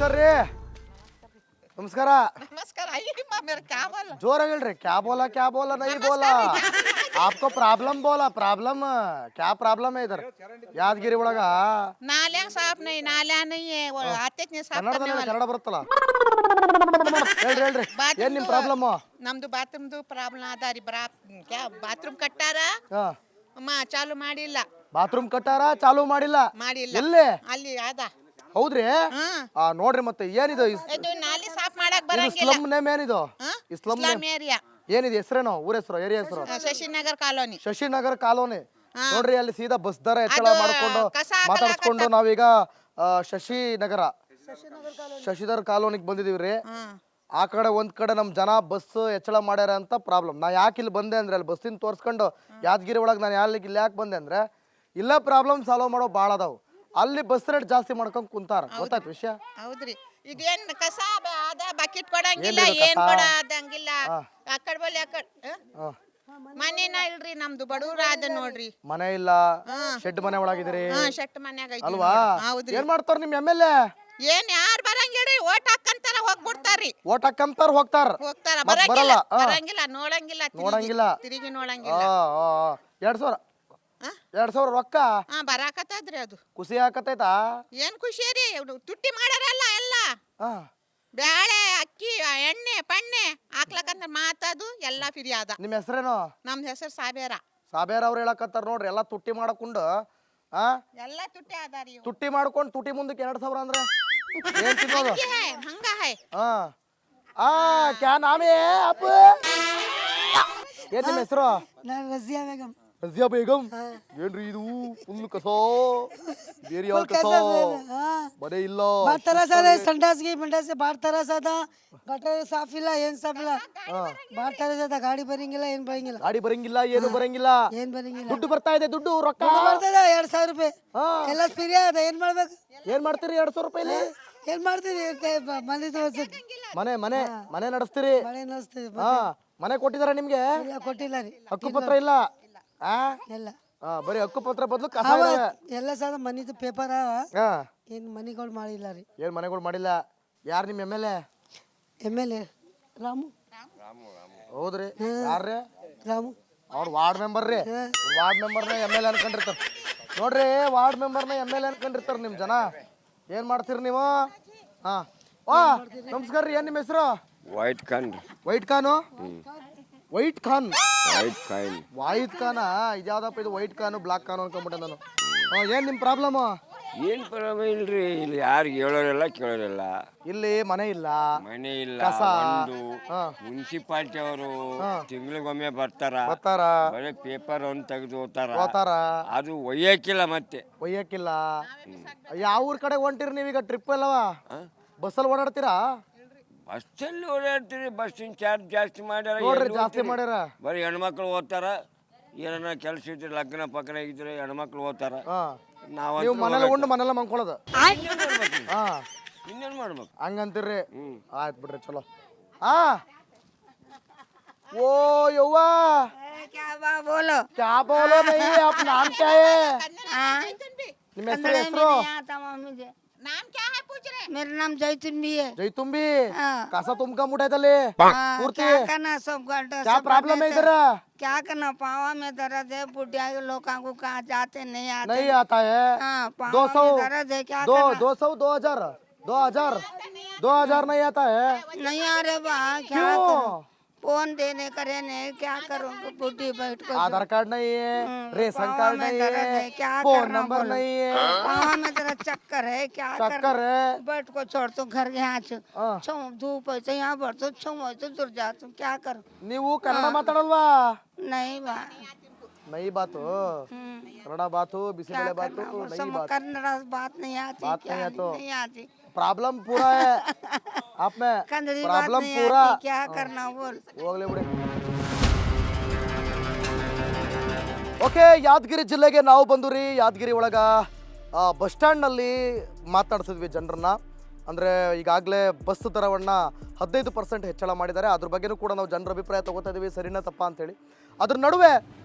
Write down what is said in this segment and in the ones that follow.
ನಮಸ್ಕಾರ ರೀ. नमस्कार नमस्कार आइए मेरा क्या बोला जोर है क्या बोला नहीं बोला आपको प्रॉब्लम बोला प्रॉब्लम क्या प्रॉब्लम है इधर यादगिरी ಒಳಗ नाल्या साफ नहीं नाल्या नहीं है वो आते नहीं साफ करने वाला ಕನ್ನಡ ಬರುತ್ತಲ್ಲ ಹೇಳ್ರಿ ಏನ್ ನಿಮ್ಮ ಪ್ರಾಬ್ಲಮ್ ನಮ್ದು ಬಾತ್ರೂಮ್ದು ಪ್ರಾಬ್ಲಮ್ ಆದಾರಿ ಕ್ಯಾ ಬಾತ್ರೂಮ್ ಕಟ್ಟಾರ ಅಮ್ಮ ಚಾಲು ಮಾಡಿಲ್ಲ ಬಾತ್ರೂಮ್ ಕಟ್ಟಾರ ಚಾಲು ಮಾಡಿಲ್ಲ ಎಲ್ಲಿ ಅಲ್ಲಿ ಆದ ಹೌದ್ರಿ ನೋಡ್ರಿ ಮತ್ತೆ ಏನಿದು ಇದು ನಾಲಿ ಸಾಫ್ ಮಾಡಕ್ ಬರಂಗಿಲ್ಲ ಸ್ಲಮ್ ನೇಮ್ ಏನಿದು ಇಸ್ಲಾಂ ಏರಿಯಾ ಏನಿದೆ ಹೆಸರೇನು ಊರ ಹೆಸರು ಏರಿಯಾ ಹೆಸರು ಶಶಿನಗರ್ ಕಾಲೋನಿ ನೋಡ್ರಿ ಅಲ್ಲಿ ಸೀದಾ ಬಸ್ ದರ ಹೆಚ್ಚಳ ಮಾಡ್ಕೊಂಡು ಮಾತಾಡ್ಸ್ಕೊಂಡು ನಾವೀಗ ಶಶಿಧರ್ ಕಾಲೋನಿಗೆ ಬಂದಿದೀವ್ರಿ ಆ ಕಡೆ ಒಂದ್ ಕಡೆ ನಮ್ ಜನ ಬಸ್ ಹೆಚ್ಚಳ ಮಾಡ್ಯಾರ ಅಂತ ಪ್ರಾಬ್ಲಮ್ ನಾ ಯಾಕೆ ಇಲ್ಲಿ ಬಂದೆ ಅಂದ್ರೆ ಅಲ್ಲಿ ಬಸ್ಸಿನ ತೋರ್ಸ್ಕೊಂಡು ಯಾದಗಿರಿ ಒಳಗೆ ನಾನು ಇಲ್ಲಿ ಯಾಕೆ ಬಂದೆ ಅಂದ್ರೆ ಇಲ್ಲ ಪ್ರಾಬ್ಲಮ್ ಸಾಲ್ವ್ ಮಾಡೋ ಭಾಳ ಅದಾವು ಅಲ್ಲಿ ಬಸ್ ರೇಟ್ ಜಾಸ್ತಿ ಮಾಡ್ಕೊಂಡ್ ಕುಂತಾರ ಗೊತ್ತಾಯ್ತು ವಿಷಯ ಹೌದ್ರಿ ಇದೇನ್ ಕಸ ಅದ ಬಕೆಟ್ ಕೊಡಂಗಿಲ್ಲ ಏನ್ ಕೊಡಂಗಿಲ್ಲ ಆಕಡೆ ಬೋಲಿ ಆಕಡೆ ಮನೇನ ಇಲ್ರಿ ನಮ್ದು ಬಡೂರ ಅದ ನೋಡ್ರಿ ಮನೆ ಇಲ್ಲ ಶೆಡ್ ಮನೆ ಒಳಗಿದ್ರಿ ಶೆಡ್ ಮನ್ಯಾಗ ಅಲ್ವಾ ಏನ್ ಮಾಡ್ತಾರ ನಿಮ್ ಎಮ್.ಎಲ್.ಎ ಏನ್ ಯಾರು ಬರಂಗಿಲ್ರಿ ಓಟ್ ಹಾಕಂತಾರ ಹೋಗ್ಬಿಡ್ತಾರ್ರಿ ಓಟ್ ಹಾಕಂತಾರ ಹೋಗ್ತಾರ ಬರಂಗಿಲ್ಲ ನೋಡಂಗಿಲ್ಲ ತಿರುಗಿ ನೋಡಂಗಿಲ್ಲ 2000 ರೊಕ್ಕ ಬರಾಕತ್ತದ್ರಿ ಅದು ಖುಷಿ ಆಕತೈತಾ ಏನ್ ಖುಷಿ ರೀ ತುಟ್ಟಿ ಮಾಡ್ಯಾರಲ್ಲ ಎಲ್ಲ ಬ್ಯಾಳೆ ಅಕ್ಕಿ ಎಣ್ಣೆ ಪಣ್ಣೆ ಹಾಕ್ಲಕಂತ ಮಾತದು ಎಲ್ಲಾ ಫ್ರೀ ಅದ ನಿಮ್ ಹೆಸರೇನು ನಮ್ ಹೆಸರು ಸಾಬೇರ ಅವ್ರು ಹೇಳಕತ್ತಾರ ನೋಡ್ರಿ ಎಲ್ಲಾ ತುಟ್ಟಿ ಮಾಡಕೊಂಡು ಎಲ್ಲ ತುಟ್ಟಿ ಅದಾರಿ ತುಟ್ಟಿ ಮಾಡ್ಕೊಂಡು ತುಟ್ಟಿ ಮುಂದಕ್ಕೆ 2000 ಅಂದ್ರೆ ಏನ್ ತಿನ್ನೋದು ಹಂಗ ಹೈ ಕ್ಯಾ ನಾಮೇ ಅಪ್ಪ ಏನ್ ನಿಮ್ಮ ಹೆಸರು ನಾನು ರಜಿಯಾ ಬೇಗಂ ಏನ್ರಿ ಇದು ಫುಲ್ ಕಸೋ ಬೇರೆ ಯಾವ ಕಸೋ ಮನೆ ಇಲ್ಲ ಬಾತ್ ತರಸ ಸಂಡಾಸ್ಗೆ ಮಂಡಾಸೆ ಬಾತ್ ತರಸ ಅದ ಗಟರ್ ಸಾಫ್ ಇಲ್ಲ ಏನ್ ಸಾಫ್ ಇಲ್ಲ ಬಾತ್ ತರಸ ಅದ ಗಾಡಿ ಬರಂಗಿಲ್ಲ ಏನು ಏನು ಬರಂಗಿಲ್ಲ ದುಡ್ಡು ಬರ್ತಾ ಇದೆ ದುಡ್ಡು ರೊಕ್ಕ ಬರ್ತದ 2000 ರೂಪಾಯಿ ಎಲ್ಲ ಫ್ರೀ ಅದ ಏನ್ ಮಾಡ್ಬೇಕು ಏನ್ ಮಾಡ್ತೀರಿ 2000 ರೂಪಾಯಿಲಿ ಏನ್ ಮಾಡ್ತೀರಿ ಮನೆ ತೋರ್ಸಕ್ ಮನೆ ನಡೆಸ್ತೀರಿ ಮನೆ ಕೊಟ್ಟಿದಾರ ನಿಮ್ಗೆ ಕೊಟ್ಟಿಲ್ಲ ರೀ ಹಕ್ಕುಪತ್ರ ಇಲ್ಲ ಎಲ್ಲ ಬರೀ ಹಕ್ಕುಪತ್ರ ಬದಲು ಕಸ ಎಲ್ಲ ಸದ ಮನಿದು ಪೇಪರ್ ಏನ್ ಮನಿಗಳು ಮಾಡಿಲ್ಲ ರೀ ಏನ್ ಮನೆಗಳು ಮಾಡಿಲ್ಲ ಯಾರು ನಿಮ್ ಎಮ್.ಎಲ್.ಎ ರಾಮು ಹೌದ್ರಿ ಯಾರ್ರಿ ರಾಮು ಅವ್ರ ವಾರ್ಡ್ ಮೆಂಬರ್ ರೀ ವಾರ್ಡ್ ಮೆಂಬರ್ನ ಎಮ್.ಎಲ್.ಎ ಅನ್ಕೊಂಡಿರ್ತಾರ ನೋಡ್ರಿ ವಾರ್ಡ್ ಮೆಂಬರ್ನ ಎಮ್.ಎಲ್.ಎ ಅನ್ಕೊಂಡಿರ್ತಾರ ನಿಮ್ ಜನ ಏನ್ ಮಾಡ್ತೀರಿ ನೀವು ನಮಸ್ಕಾರ ರೀ ಏನ್ ನಿಮ್ಮ ಹೆಸರು ವೈಟ್ ಖಾನ್ ಇದ್ಯಾವ್ದಪ್ಪ ಇದು ವೈಟ್ ಖಾನು ಬ್ಲಾಕ್ ಖಾನು ಅನ್ಕೊಂಡ್ಬಿಟ್ಟೆ ನಾನು ಏನ್ ನಿಮ್ ಪ್ರಾಬ್ಲಮ್ ಏನ್ ಪ್ರಾಬ್ಲಮ್ ಇಲ್ರಿ ಇಲ್ಲಿ ಯಾರು ಹೇಳೋರಿಲ್ಲ ಕೇಳೋರಿಲ್ಲ ಇಲ್ಲಿ ಮನೆ ಇಲ್ಲ ಒಂದು ಮುನ್ಸಿಪಾಲ್ಟಿ ಅವರು ತಿಂಗಳಿಗೊಮ್ಮೆ ಬರ್ತಾರ ಬರೀ ಪೇಪರ್ ಒಂದು ತೆಗೆದು ಹೋಗ್ತಾರ ಅದು ಒಯ್ಯಕ್ಕಿಲ್ಲ ಯಾವ ಊರ್ ಕಡೆ ಹೊಂಟಿರಿ ನೀವೀಗ ಟ್ರಿಪ್ ಅಲ್ಲವಾ ಬಸ್ಸಲ್ಲಿ ಓಡಾಡ್ತೀರಾ ಬಸ್ಸಲ್ಲಿ ಓಡಾಡ್ತೀರಿ ಬಸ್ಸಿನ ಚಾರ್ಜ್ ಜಾಸ್ತಿ ಮಾಡ್ಯಾರ ಬರೀ ಹೆಣ್ಮಕ್ಳು ಓದ್ತಾರ ಏನಾರ ಕೆಲಸ ಇದ್ರೆ ಲಗ್ನ ಪಕ್ಕನ ಇದ್ರೆ ಹೆಣ್ಮಕ್ಳು ಓದ್ತಾರ ನಾವು ಮನೇಲಿ ಉಂಡು ಮನೆಲ್ಲ ಮಂಕೊಳ್ಳೋದು ಇನ್ನೇನ್ ಮಾಡ್ಬೇಕು ಹಂಗಂತೀರ್ರಿ ಆಯ್ತು ಬಿಡ್ರಿ ಚಲೋ ಓ ಯವ್ವಾ क्या बोलो नहीं आप नाम क्या है ನಿಮ್ಮ ಹೆಸರು नाम क्या है पूछ रहे मेरा नाम जैतुंबी है जैतुंबी कसा तुमका मुठायतले पूर्ति क्या करना सब क्या प्रॉब्लम है इधर क्या करना पावा में दर्द है बुढ़िया के लोगों को कहाँ जाते नहीं आता है 200 दर्द है क्या 200 2000 नहीं आता है नहीं आ रहे बा क्या फोन देने करे नहीं क्या करूँगा बुढ़ी बैठ को आधार कार्ड नहीं है रेशन कार्ड नहीं है फोन नंबर नहीं है पावा में तेरा चक्कर है क्या चक्कर है बैठ को छोड़ तो घर यहाँ छो धूप है यहाँ बढ़ तो छो तो दूर जा तुम क्या करो ನೀವು ಕನ್ನಡ ಮಾತಾಡಲ್ವಾ नहीं बा नहीं बात कन्नड़ा बात बिसिबेले बात नहीं बात कन्नड़ा बात नहीं आती नहीं आती प्रॉब्लम पूरा है आप में प्रॉब्लम पूरा क्या करना बोल ಹೋಗ್ಲಿ ಬಿಡಿ ಓಕೆ ಯಾದಗಿರಿ ಜಿಲ್ಲೆಗೆ ನಾವು ಬಂದುರಿ ಯಾದಗಿರಿ ಒಳಗ ಬಸ್ ಸ್ಟ್ಯಾಂಡ್ನಲ್ಲಿ ಮಾತಾಡ್ಸಿದ್ವಿ ಜನರನ್ನ ಅಂದರೆ ಈಗಾಗಲೇ ಬಸ್ ದರವನ್ನು 15% ಹೆಚ್ಚಳ ಮಾಡಿದ್ದಾರೆ ಅದ್ರ ಬಗ್ಗೆನೂ ಕೂಡ ನಾವು ಜನರ ಅಭಿಪ್ರಾಯ ತಗೋತಾ ಇದ್ದೀವಿ ಸರಿನಾ ತಪ್ಪಾ ಅಂತೇಳಿ ಅದ್ರ ನಡುವೆ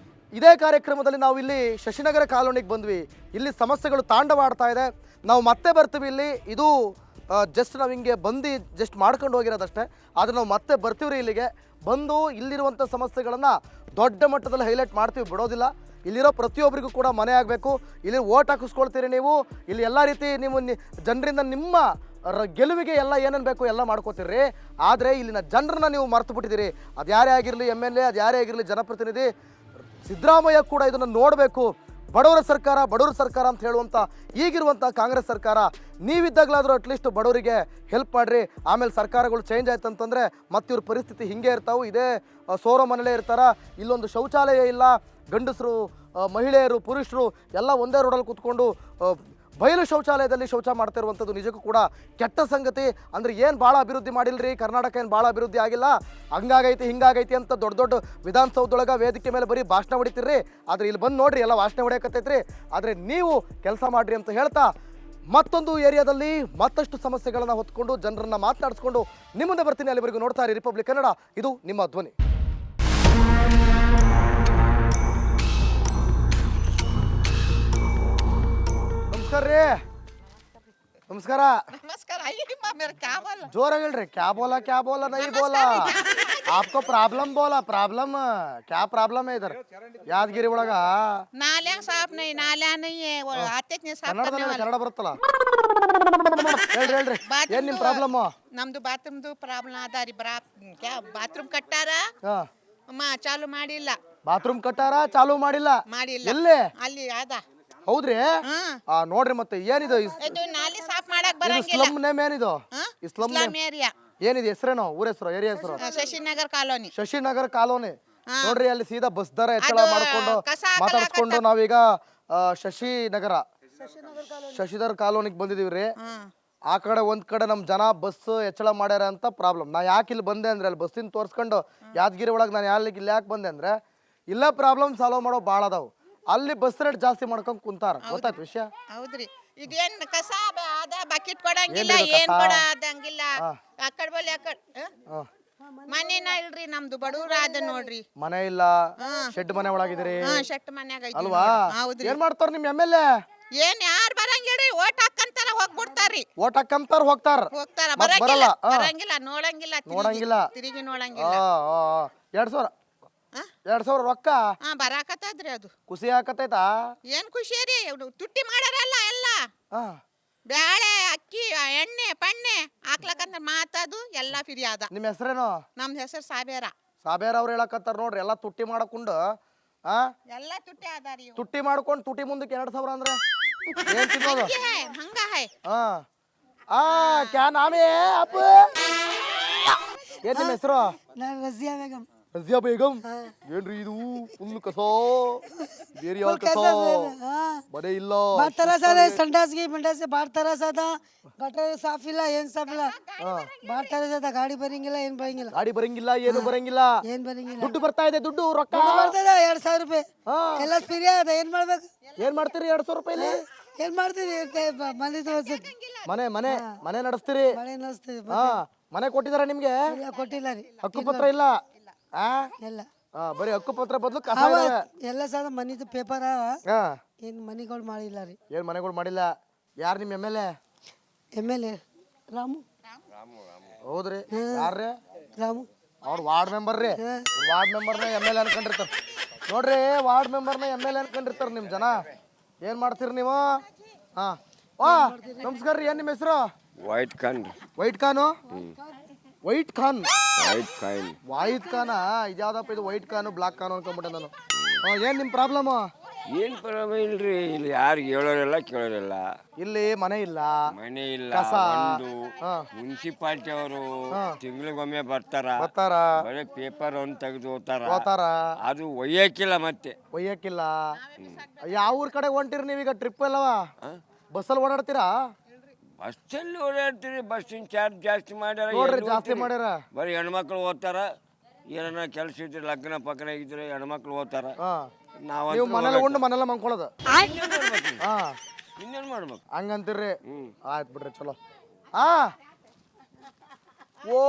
ಇದೇ ಕಾರ್ಯಕ್ರಮದಲ್ಲಿ ನಾವು ಇಲ್ಲಿ ಶಶಿನಗರ ಕಾಲೋನಿಗೆ ಬಂದ್ವಿ ಇಲ್ಲಿ ಸಮಸ್ಯೆಗಳು ತಾಂಡವಾಡ್ತಾ ಇದೆ ನಾವು ಮತ್ತೆ ಬರ್ತೀವಿ ಇಲ್ಲಿ ಇದು ಜಸ್ಟ್ ನಾವು ಹಿಂಗೆ ಬಂದು ಜಸ್ಟ್ ಮಾಡ್ಕೊಂಡು ಹೋಗಿರೋದಷ್ಟೇ. ಆದರೆ ನಾವು ಮತ್ತೆ ಬರ್ತೀವ್ರಿ ಇಲ್ಲಿಗೆ ಬಂದು ಇಲ್ಲಿರುವಂಥ ಸಮಸ್ಯೆಗಳನ್ನು ದೊಡ್ಡ ಮಟ್ಟದಲ್ಲಿ ಹೈಲೈಟ್ ಮಾಡ್ತೀವಿ, ಬಿಡೋದಿಲ್ಲ. ಇಲ್ಲಿರೋ ಪ್ರತಿಯೊಬ್ಬರಿಗೂ ಕೂಡ ಮನೆ ಆಗಬೇಕು. ಇಲ್ಲಿ ಓಟ್ ಹಾಕಿಸ್ಕೊಳ್ತೀರಿ ನೀವು, ಇಲ್ಲಿ ಎಲ್ಲ ರೀತಿ ನೀವು ಜನರಿಂದ ನಿಮ್ಮ ಗೆಲುವಿಗೆ ಎಲ್ಲ ಏನೇನು ಬೇಕು ಎಲ್ಲ ಮಾಡ್ಕೋತೀರಿ. ಆದರೆ ಇಲ್ಲಿನ ಜನರನ್ನ ನೀವು ಮರ್ತು ಬಿಟ್ಟಿದ್ದೀರಿ. ಅದು ಯಾರೇ ಆಗಿರಲಿ MLA, ಅದು ಯಾರೇ ಆಗಿರಲಿ ಜನಪ್ರತಿನಿಧಿ, ಸಿದ್ದರಾಮಯ್ಯ ಕೂಡ ಇದನ್ನು ನೋಡಬೇಕು. ಬಡವರ ಸರ್ಕಾರ ಅಂತ ಹೇಳುವಂಥ ಈಗಿರುವಂಥ ಕಾಂಗ್ರೆಸ್ ಸರ್ಕಾರ, ನೀವಿದ್ದಾಗಲಾದರೂ ಅಟ್ಲೀಸ್ಟ್ ಬಡವರಿಗೆ ಹೆಲ್ಪ್ ಮಾಡಿರಿ. ಆಮೇಲೆ ಸರ್ಕಾರಗಳು ಚೇಂಜ್ ಆಯ್ತು ಅಂತಂದರೆ ಮತ್ತೆ ಇವ್ರ ಪರಿಸ್ಥಿತಿ ಹಿಂಗೆ ಇರ್ತಾವೆ. ಇದೇ ಸೋರೋ ಮನೇಲೇ ಇರ್ತಾರ. ಇಲ್ಲೊಂದು ಶೌಚಾಲಯ ಇಲ್ಲ, ಗಂಡಸರು ಮಹಿಳೆಯರು ಪುರುಷರು ಎಲ್ಲ ಒಂದೇ ರೋಡಲ್ಲಿ ಕೂತ್ಕೊಂಡು ಬಯಲು ಶೌಚಾಲಯದಲ್ಲಿ ಶೌಚ ಮಾಡ್ತಿರುವಂಥದ್ದು ನಿಜಕ್ಕೂ ಕೂಡ ಕೆಟ್ಟ ಸಂಗತಿ. ಅಂದರೆ ಏನು ಭಾಳ ಅಭಿವೃದ್ಧಿ ಮಾಡಿಲ್ರಿ ಕರ್ನಾಟಕ, ಏನು ಭಾಳ ಅಭಿವೃದ್ಧಿ ಆಗಿಲ್ಲ, ಹಂಗಾಗೈತಿ ಹಿಂಗಾಗೈತಿ ಅಂತ ದೊಡ್ಡ ದೊಡ್ಡ ವಿಧಾನಸೌಧದೊಳಗೆ ವೇದಿಕೆ ಮೇಲೆ ಬರೀ ಭಾಷಣ ಹೊಡಿತೀರಿ. ಆದರೆ ಇಲ್ಲಿ ಬಂದು ನೋಡ್ರಿ ಎಲ್ಲ ಭಾಷಣ ಹೊಡೆಯಕತ್ತೈತ್ರಿ. ಆದರೆ ನೀವು ಕೆಲಸ ಮಾಡಿರಿ ಅಂತ ಹೇಳ್ತಾ ಮತ್ತೊಂದು ಏರಿಯಾದಲ್ಲಿ ಮತ್ತಷ್ಟು ಸಮಸ್ಯೆಗಳನ್ನು ಹೊತ್ಕೊಂಡು ಜನರನ್ನ ಮಾತನಾಡಿಸ್ಕೊಂಡು ನಿಮ್ಮ ಮುಂದೆ ಬರ್ತೀನಿ. ಅಲ್ಲಿವರೆಗೂ ನೋಡ್ತಾ ಇರಿ ರಿಪಬ್ಲಿಕ್ ಕನ್ನಡ, ಇದು ನಿಮ್ಮ ಧ್ವನಿ. ನಮಸ್ಕಾರ ರೀ. ನಮಸ್ಕಾರ. नमस्कार आइए मेरे क्या बोला जोराಗಿ ಹೇಳ್ರಿ. क्या बोला नहीं बोला, आपको प्रॉब्लम बोला. प्रॉब्लम क्या प्रॉब्लम है इधर यादगिरी ಒಳಗ? नालियाँ साफ नहीं है वो आते नहीं साफ करने ಕನ್ನಡದಲ್ಲಿ वाले ಕನ್ನಡ ಬರುತ್ತಲ್ಲ, ಹೇಳ್ರಿ ಏನ್ ನಿಮ್ ಪ್ರಾಬ್ಲಮ್? ನಮ್ದು ಬಾತ್ರೂಮ್ದು ಪ್ರಾಬ್ಲಮ್ ಅದಾರಿ. ಕ್ಯಾ ಬಾತ್ರೂಮ್ ಕಟ್ಟಾರ ಚಾಲು ಮಾಡಿಲ್ಲ. ಬಾತ್ರೂಮ್ ಕಟ್ಟಾರ ಚಾಲು ಮಾಡಿಲ್ಲ. ಎಲ್ಲಿ? ಅಲ್ಲಿ ಅದ. ಹೌದ್ರಿ? ನೋಡ್ರಿ ಮತ್ತೆ ಏನಿದು ಇದು ನಾಲಿ ಸಾಫ್ ಮಾಡಕ್ ಬರಂಗಿಲ್ಲ. ಸ್ಲಮ್ ನೇಮ್ ಏನಿದು? ಸ್ಲಮ್ ಏರಿಯಾ ಏನಿದೆ? ಹೆಸರೇನು? ಊರ ಹೆಸರು? ಏರಿಯಾ ಹೆಸರು? ಶಶಿನಗರ್ ಕಾಲೋನಿ. ಶಶಿನಗರ್ ಕಾಲೋನಿ. ನೋಡ್ರಿ ಅಲ್ಲಿ ಸೀದಾ ಬಸ್ ದರ ಹೆಚ್ಚಳ ಮಾಡ್ಕೊಂಡು ಮಾತಾಡ್ಸ್ಕೊಂಡು ನಾವೀಗ ಶಶಿಧರ್ ಕಾಲೋನಿಗೆ ಬಂದಿದೀವ್ರಿ. ಆ ಕಡೆ ಒಂದ್ ಕಡೆ ನಮ್ ಜನ ಬಸ್ ಹೆಚ್ಚಳ ಮಾಡ್ಯಾರ ಅಂತ ಪ್ರಾಬ್ಲಮ್. ನಾ ಯಾಕೆ ಇಲ್ಲಿ ಬಂದೆ ಅಂದ್ರೆ ಅಲ್ಲಿ ಬಸ್ಸಿನ ತೋರ್ಸ್ಕೊಂಡು ಯಾದಗಿರಿ ಒಳಗೆ ನಾನು ಇಲ್ಲಿ ಯಾಕೆ ಬಂದೆ ಅಂದ್ರೆ ಇಲ್ಲ ಪ್ರಾಬ್ಲಮ್ ಸಾಲ್ವ್ ಮಾಡೋ ಭಾಳ ಅದಾವು. ಅಲ್ಲಿ ಬಸ್ ರೇಟ್ ಜಾಸ್ತಿ ಮಾಡ್ಕೊಂಡ್ ಕುಂತಾರ. ಗೊತ್ತಾಯ್ತು ವಿಷಯ? ಹೌದ್ರಿ. ಇದೇನ್ ಕಸ ಅದ ಬಕೆಟ್ ಕೊಡಂಗಿಲ್ಲ, ಏನ್ ಕೊಡಂಗಿಲ್ಲ. ಅಕ್ಕಡ್ ಬಲ್ಲಿ ಮನೇನ ಇಲ್ರಿ, ನಮ್ದು ಬಡವ್ರ ಅದ ನೋಡ್ರಿ. ಮನೆ ಇಲ್ಲ, ಶೆಡ್ ಮನೆ ಒಳಗಿದ್ರಿ ಶೆಟ್ ಮನ್ಯಾಗ ಅಲ್ವಾ? ಏನ್ ಮಾಡ್ತಾರ ನಿಮ್ MLA? ಏನ್ ಯಾರು ಬರಂಗಿಲ್ರಿ, ಓಟ್ ಹಾಕಂತಾರ ಹೋಗ್ಬಿಡ್ತಾರ್ರಿ. ಓಟ್ ಹಾಕಂತಾರ ಹೋಗ್ತಾರ ಬರಂಗಿಲ್ಲ ನೋಡಂಗಿಲ್ಲ, ತಿರುಗಿ ನೋಡಂಗಿಲ್ಲ. 2,000 ರೊಕ್ಕ ಬರಾಕತ್ತದ್ರಿ. ಅದು ಖುಷಿ ಆಕತೈತಾ? ಏನ್ ಖುಷಿ ರೀ, ತುಟ್ಟಿ ಮಾಡಾರಲ್ಲ ಎಲ್ಲ. ಬ್ಯಾಳೆ ಅಕ್ಕಿ ಎಣ್ಣೆ ಪಣ್ಣೆ ಹಾಕ್ಲಕ್ಕಂತ ಮಾತದು ಎಲ್ಲ ಫಿರಿ ಅದ. ನಿಮ್ ಹೆಸರೇನು? ನಮ್ ಹೆಸರು ಸಾಬೇರ ಅವ್ರು ಹೇಳಕತ್ತಾರ ನೋಡ್ರಿ. ಎಲ್ಲ ತುಟ್ಟಿ ಮಾಡಕೊಂಡು ಎಲ್ಲ ತುಟ್ಟಿ ಅದಾರಿ. ತುಟ್ಟಿ ಮಾಡ್ಕೊಂಡು ತುಟಿ ಮುಂದಕ್ಕೆ 2,000 ಅಂದ್ರೆ ಏನ್ ತಿನ್ನೋದು? ಹಂಗ ಕ್ಯಾ ನಾಮೇ ಅಪ್ಪ? ಏನ್ ನಿಮ್ಮ ಹೆಸರು? ನಾನು ರಜಿಯಾ ಬೇಗಂ. ರಜಿಯಾ ಬೇಗಂ. ಏನ್ರಿ ಇದು ಫುಲ್ ಕಸೋ ಬೇರೆ ಯಾವ ಕಸೋ? ಮನೆ ಇಲ್ಲ, ಬಾಡ್ತಾರ ಸರ್. ಸಂಡಾಸ್ಗೆ ಮಂಡಾಸೆ ಬಾಡ್ತಾರ ಸದ. ಗಟರ್ ಸಾಫ್ ಇಲ್ಲ, ಏನ್ ಸಾಫ್ ಇಲ್ಲ. ಬಾಡ್ತಾರ ಸದ. ಗಾಡಿ ಬರಂಗಿಲ್ಲ, ಏನ್ ಬರಂಗಿಲ್ಲ. ಗಾಡಿ ಬರಂಗಿಲ್ಲ, ಏನು ಬರಂಗಿಲ್ಲ. ಏನ್ ಬರಂಗಿಲ್ಲ. ದುಡ್ಡು ಬರ್ತಾ ಇದೆ, ದುಡ್ಡು ರೊಕ್ಕ ಬರ್ತದ 2,000 ರೂಪಾಯಿ. ಎಲ್ಲ ಫ್ರೀ ಅದ. ಏನ್ ಮಾಡ್ಬೇಕು? ಏನ್ ಮಾಡ್ತೀರಿ 200 ರೂಪಾಯಿಲಿ? ಏನ್ ಮಾಡ್ತೀರಿ? ಮನೆ ನಡೆಸ್ತೀರಿ? ಮಳೆ ನಡೆಸ್ತೀವಿ. ಮನೆ ಕೊಟ್ಟಿದಾರ ನಿಮ್ಗೆ? ಕೊಟ್ಟಿಲ್ಲ ರೀ. ಹಕ್ಕುಪತ್ರ ಇಲ್ಲ? ಎಲ್ಲ ಬರೀ ಹಕ್ಕುಪತ್ರ ಬದಲು ಕಸ ಎಲ್ಲ ಸದ ಮನಿದು ಪೇಪರ್ ಏನ್ ಮನಿಗಳು ಮಾಡಿಲ್ಲ ರೀ. ಏನ್ ಮನೆಗಳು ಮಾಡಿಲ್ಲ? ಯಾರು ನಿಮ್ MLA? MLA ರಾಮು. ಹೌದ್ರಿ? ಯಾರ್ರಿ? ರಾಮು. ಅವ್ರು ವಾರ್ಡ್ ಮೆಂಬರ್ ರೀ. ವಾರ್ಡ್ ಮೆಂಬರ್ನ MLA ಅನ್ಕೊಂಡಿರ್ತಾರ ನೋಡ್ರಿ. ವಾರ್ಡ್ ಮೆಂಬರ್ನ MLA ಅನ್ಕೊಂಡಿರ್ತಾರ ನಿಮ್ ಜನ. ಏನ್ ಮಾಡ್ತೀರಿ ನೀವು? ನಮಸ್ಕಾರ ರೀ. ಏನ್ ನಿಮ್ಮ ಹೆಸರು? White Khan. White Khan? White Khan. White Khan ಇದ್ಯಾವ್ದಪ್ಪ ಇದು? ವೈಟ್ ಖಾನು ಬ್ಲಾಕ್ ಖಾನು ಅನ್ಕೊಂಡ್ಬಿಟ್ಟೆ ನಾನು. ಏನ್ ನಿಮ್ ಪ್ರಾಬ್ಲಮ್? ಏನ್ ಪ್ರಾಬ್ಲಮ್ ಇಲ್ರಿ. ಇಲ್ಲಿ ಯಾರು ಹೇಳೋರಿಲ್ಲ ಕೇಳೋರಿಲ್ಲ. ಇಲ್ಲಿ ಮನೆ ಇಲ್ಲ, ಕಸ. ಮುನ್ಸಿಪಾಲ್ಟಿ ಅವರು ತಿಂಗಳಿಗೊಮ್ಮೆ ಬರ್ತಾರ. ಬರೀ ಪೇಪರ್ ಒಂದು ತೆಗೆದು ಹೋಗ್ತಾರ. ಅದು ಒಯ್ಯಕ್ಕಿಲ್ಲ. ಮತ್ತೆ ಒಯ್ಯಕ್ಕಿಲ್ಲ. ಯಾವ ಊರ್ ಕಡೆ ಹೊಂಟಿರಿ ನೀವೀಗ? ಟ್ರಿಪ್ ಅಲ್ಲವ? ಬಸ್ಸಲ್ಲಿ ಓಡಾಡ್ತೀರಾ? ಬಸ್ಸಲ್ಲಿ ಓಡಾಡ್ತೀರಿ. ಬಸ್ಸಿನ ಚಾರ್ಜ್ ಜಾಸ್ತಿ ಮಾಡ್ಯಾರ. ಜಾಸ್ತಿ ಮಾಡ್ಯಾರ. ಬರೀ ಹೆಣ್ಮಕ್ಳು ಓದ್ತಾರ. ಏನಾರ ಕೆಲಸ ಇದ್ರೆ ಲಗ್ನ ಪಕ್ಕನ ಇದ್ರೆ ಹೆಣ್ಮಕ್ಳು ಓದ್ತಾರ. ನೀವು ಮನೇಲಿ ಉಂಡು ಮನೆಲ್ಲ ಮಂಕೊಳ್ಳೋದು. ಇನ್ನೇನ್ ಮಾಡ್ಬೇಕು? ಹಂಗಂತೀರ್ರಿ? ಆಯ್ತು ಬಿಡ್ರಿ, ಚಲೋ.